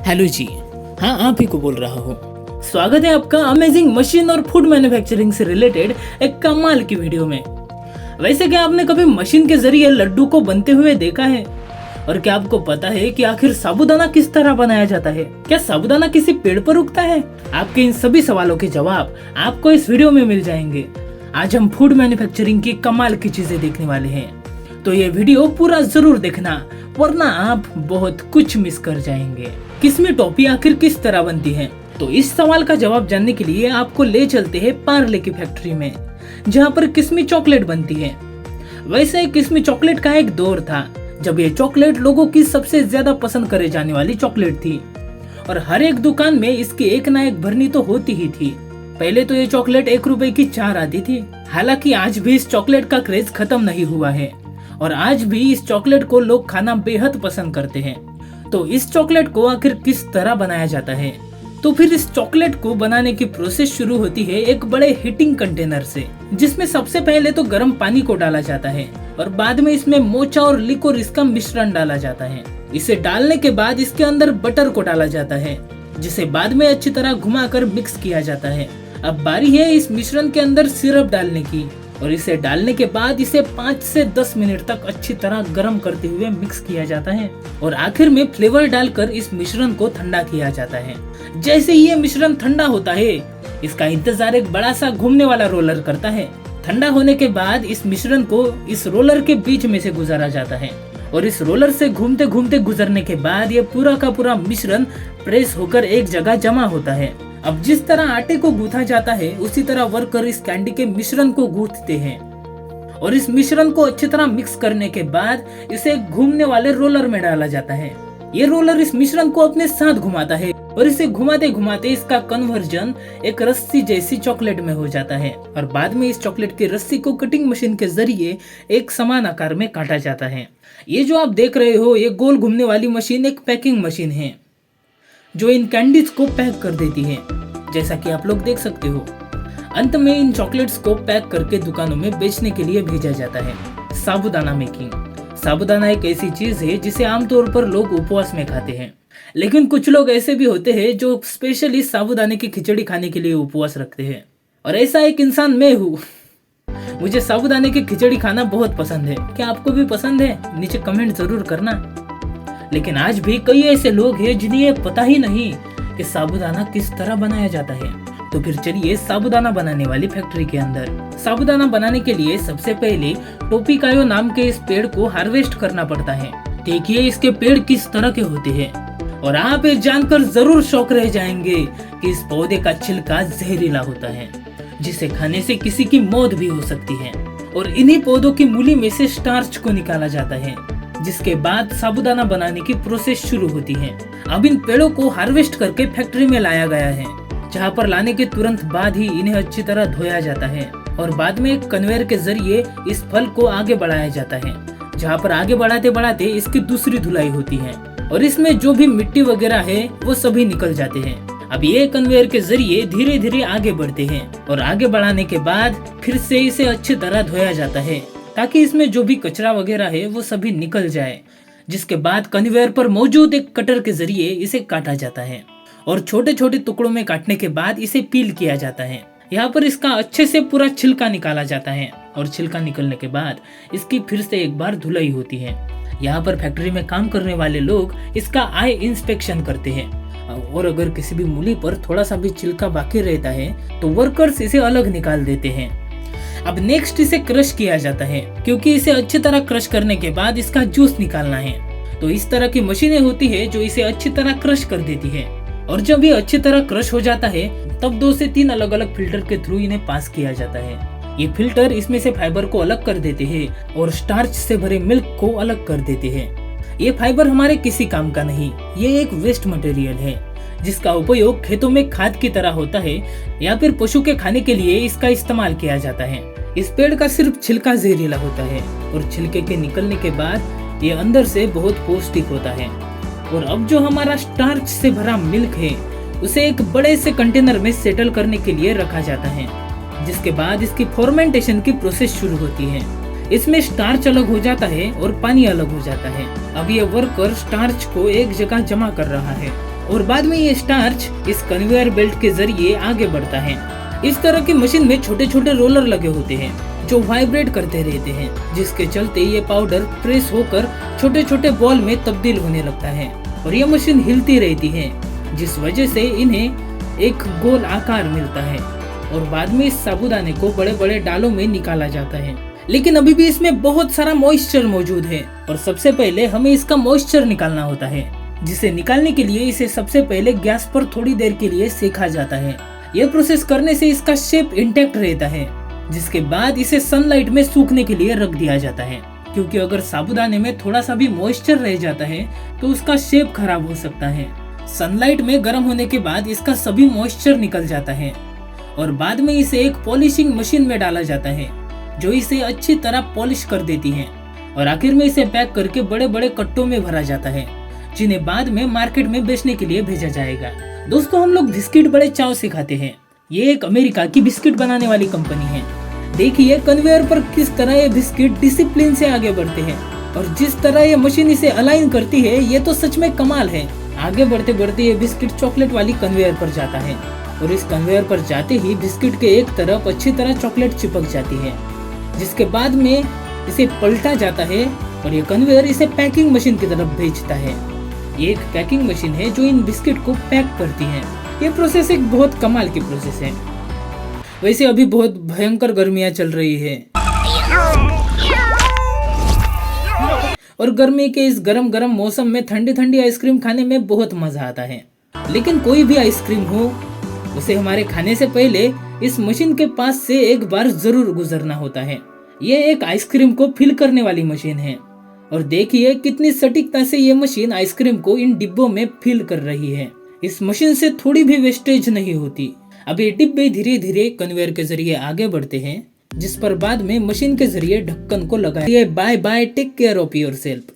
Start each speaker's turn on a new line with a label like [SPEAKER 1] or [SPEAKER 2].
[SPEAKER 1] Hello जी, हाँ आप ही को बोल रहा हूँ। स्वागत है आपका अमेजिंग मशीन और फूड मैन्युफैक्चरिंग से रिलेटेड एक कमाल की वीडियो में। वैसे क्या आपने कभी मशीन के जरिए लड्डू को बनते हुए देखा है? और क्या आपको पता है कि आखिर साबूदाना किस तरह बनाया जाता है? क्या साबूदाना किसी पेड़ पर उगता है? आपके इन सभी सवालों के जवाब आपको इस वीडियो में मिल जाएंगे। आज हम फूड मैन्युफैक्चरिंग की कमाल की चीजें देखने वाले हैं, तो ये वीडियो पूरा जरूर देखना, वरना आप बहुत कुछ मिस कर जाएंगे। किस्मी टॉफी आखिर किस तरह बनती है? तो इस सवाल का जवाब जानने के लिए आपको ले चलते हैं पार्ले की फैक्ट्री में, जहाँ पर किस्मी चॉकलेट बनती है। वैसे किस्मी चॉकलेट का एक दौर था जब ये चॉकलेट लोगों की सबसे ज्यादा पसंद करे जाने वाली चॉकलेट थी, और हर एक दुकान में इसकी एक ना एक भरनी तो होती ही थी। पहले तो ये चॉकलेट 1 रुपए की 4 आती थी। हालांकि आज भी इस चॉकलेट का क्रेज खत्म नहीं हुआ है, और आज भी इस चॉकलेट को लोग खाना बेहद पसंद करते हैं। तो इस चॉकलेट को आखिर किस तरह बनाया जाता है? तो फिर इस चॉकलेट को बनाने की प्रोसेस शुरू होती है एक बड़े हीटिंग कंटेनर से, जिसमें सबसे पहले तो गर्म पानी को डाला जाता है और बाद में इसमें मोचा और लिकोरिस का मिश्रण डाला जाता है। इसे डालने के बाद इसके अंदर बटर को डाला जाता है, जिसे बाद में अच्छी तरह घुमाकर मिक्स किया जाता है। अब बारी है इस मिश्रण के अंदर सिरप डालने की, और इसे डालने के बाद इसे 5 से 10 मिनट तक अच्छी तरह गर्म करते हुए मिक्स किया जाता है, और आखिर में फ्लेवर डालकर इस मिश्रण को ठंडा किया जाता है। जैसे ही ये मिश्रण ठंडा होता है, इसका इंतजार एक बड़ा सा घूमने वाला रोलर करता है। ठंडा होने के बाद इस मिश्रण को इस रोलर के बीच में से गुजारा जाता है, और इस रोलर से घूमते घूमते गुजरने के बाद ये पूरा का पूरा मिश्रण प्रेस होकर एक जगह जमा होता है। अब जिस तरह आटे को गूंथा जाता है, उसी तरह वर्कर इस कैंडी के मिश्रण को गूंथते हैं, और इस मिश्रण को अच्छी तरह मिक्स करने के बाद इसे घूमने वाले रोलर में डाला जाता है। ये रोलर इस मिश्रण को अपने साथ घुमाता है, और इसे घुमाते घुमाते इसका कन्वर्जन एक रस्सी जैसी चॉकलेट में हो जाता है, और बाद में इस चॉकलेट की रस्सी को कटिंग मशीन के जरिए एक समान आकार में काटा जाता है। ये जो आप देख रहे हो, ये गोल घूमने वाली मशीन एक पैकिंग मशीन है, जो इन कैंडीज को पैक कर देती है, जैसा कि आप लोग देख सकते हो। अंत में इन चॉकलेट्स को पैक करके दुकानों में बेचने के लिए भेजा जाता है। साबूदाना मेकिंग। साबूदाना एक ऐसी चीज है जिसे आमतौर पर लोग उपवास में खाते हैं, लेकिन कुछ लोग ऐसे भी होते हैं जो स्पेशली साबूदाने की खिचड़ी खाने के लिए उपवास रखते हैं, और ऐसा एक इंसान मैं हूँ। मुझे साबूदाने की खिचड़ी खाना बहुत पसंद है। क्या आपको भी पसंद है? नीचे कमेंट जरूर करना। लेकिन आज भी कई ऐसे लोग हैं जिन्हें ये पता ही नहीं कि साबूदाना किस तरह बनाया जाता है। तो फिर चलिए साबूदाना बनाने वाली फैक्ट्री के अंदर। साबूदाना बनाने के लिए सबसे पहले टोपिकायो नाम के इस पेड़ को हार्वेस्ट करना पड़ता है। देखिए इसके पेड़ किस तरह के होते हैं, और आप ये जानकर जरूर शौक रह जाएंगे कि इस पौधे का छिलका जहरीला होता है, जिसे खाने से किसी की मौत भी हो सकती है। और इन्हीं पौधों की मूली में से स्टार्च को निकाला जाता है, जिसके बाद साबूदाना बनाने की प्रोसेस शुरू होती है। अब इन पेड़ों को हार्वेस्ट करके फैक्ट्री में लाया गया है, जहाँ पर लाने के तुरंत बाद ही इन्हें अच्छी तरह धोया जाता है, और बाद में एक कन्वेयर के जरिए इस फल को आगे बढ़ाया जाता है, जहाँ पर आगे बढ़ाते बढ़ाते इसकी दूसरी धुलाई होती है, और इसमें जो भी मिट्टी वगैरह है वो सभी निकल जाते हैं। अब ये कन्वेयर के जरिए धीरे धीरे आगे बढ़ते हैं, और आगे बढ़ाने के बाद फिर से इसे अच्छी तरह धोया जाता है, ताकि इसमें जो भी कचरा वगैरह है वो सभी निकल जाए। जिसके बाद कन्वेयर पर मौजूद एक कटर के जरिए इसे काटा जाता है, और छोटे छोटे टुकड़ों में काटने के बाद इसे पील किया जाता है। यहाँ पर इसका अच्छे से पूरा छिलका निकाला जाता है, और छिलका निकलने के बाद इसकी फिर से एक बार धुलाई होती है। यहाँ पर फैक्ट्री में काम करने वाले लोग इसका आई इंस्पेक्शन करते हैं, और अगर किसी भी मूली पर थोड़ा सा भी छिलका बाकी रहता है तो वर्कर्स इसे अलग निकाल देते हैं। अब नेक्स्ट इसे क्रश किया जाता है, क्योंकि इसे अच्छी तरह क्रश करने के बाद इसका जूस निकालना है। तो इस तरह की मशीनें होती है जो इसे अच्छी तरह क्रश कर देती है, और जब ये अच्छी तरह क्रश हो जाता है तब 2 से 3 अलग अलग फिल्टर के थ्रू इन्हें पास किया जाता है। ये फिल्टर इसमें से फाइबर को अलग कर देते हैं, और स्टार्च से भरे मिल्क को अलग कर देते हैं। ये फाइबर हमारे किसी काम का नहीं, ये एक वेस्ट मटेरियल है, जिसका उपयोग खेतों में खाद की तरह होता है, या फिर पशु के खाने के लिए इसका इस्तेमाल किया जाता है। इस पेड़ का सिर्फ छिलका जहरीला होता है, और छिलके के निकलने के बाद ये अंदर से बहुत पौष्टिक होता है। और अब जो हमारा स्टार्च से भरा मिल्क है, उसे एक बड़े से कंटेनर में सेटल करने के लिए रखा जाता है, जिसके बाद इसकी फॉर्मेंटेशन की प्रोसेस शुरू होती है। इसमें स्टार्च अलग हो जाता है और पानी अलग हो जाता है। अब ये वर्कर स्टार्च को एक जगह जमा कर रहा है, और बाद में ये स्टार्च इस कन्वेयर बेल्ट के जरिए आगे बढ़ता है। इस तरह की मशीन में छोटे छोटे रोलर लगे होते हैं जो वाइब्रेट करते रहते हैं, जिसके चलते ये पाउडर प्रेस होकर छोटे छोटे बॉल में तब्दील होने लगता है और ये मशीन हिलती रहती है, जिस वजह से इन्हें एक गोल आकार मिलता है और बाद में इस साबूदाने को बड़े बड़े डालों में निकाला जाता है। लेकिन अभी भी इसमें बहुत सारा मॉइस्चर मौजूद है और सबसे पहले हमें इसका मॉइस्चर निकालना होता है, जिसे निकालने के लिए इसे सबसे पहले गैस पर थोड़ी देर के लिए सेका जाता है। यह प्रोसेस करने से इसका शेप इंटैक्ट रहता है, जिसके बाद इसे सनलाइट में सूखने के लिए रख दिया जाता है, क्योंकि अगर साबूदाने में थोड़ा सा भी मॉइस्चर रह जाता है तो उसका शेप खराब हो सकता है। सनलाइट में गर्म होने के बाद इसका सभी मॉइस्चर निकल जाता है और बाद में इसे एक पॉलिशिंग मशीन में डाला जाता है जो इसे अच्छी तरह पॉलिश कर देती है और आखिर में इसे पैक करके बड़े बड़े कट्टों में भरा जाता है, जिन्हें बाद में मार्केट में बेचने के लिए भेजा जाएगा। दोस्तों, हम लोग बिस्किट बड़े चाव से खाते हैं। ये एक अमेरिका की बिस्किट बनाने वाली कंपनी है। देखिए कन्वेयर पर किस तरह ये बिस्किट डिसिप्लिन से आगे बढ़ते हैं और जिस तरह ये मशीन इसे अलाइन करती है, ये तो सच में कमाल है। आगे बढ़ते बढ़ते ये बिस्किट चॉकलेट वाली कन्वेयर पर जाता है और इस कन्वेयर पर जाते ही बिस्किट के एक तरफ अच्छी तरह चॉकलेट चिपक जाती है, जिसके बाद में इसे पलटा जाता है और ये कन्वेयर इसे पैकिंग मशीन की तरफ भेजता है। ये एक पैकिंग मशीन है जो इन बिस्किट को पैक करती है। ये प्रोसेस एक बहुत कमाल की प्रोसेस है। वैसे अभी बहुत भयंकर गर्मियां चल रही है और गर्मी के इस गरम गरम मौसम में ठंडी ठंडी आइसक्रीम खाने में बहुत मजा आता है। लेकिन कोई भी आइसक्रीम हो, उसे हमारे खाने से पहले इस मशीन के पास से एक बार जरूर गुजरना होता है। ये एक आइसक्रीम को फिल करने वाली मशीन है और देखिए कितनी सटीकता से ये मशीन आइसक्रीम को इन डिब्बों में फिल कर रही है। इस मशीन से थोड़ी भी वेस्टेज नहीं होती। अब ये डिब्बे धीरे धीरे कन्वेयर के जरिए आगे बढ़ते हैं, जिस पर बाद में मशीन के जरिए ढक्कन को लगाया। Bye bye, take care of yourself.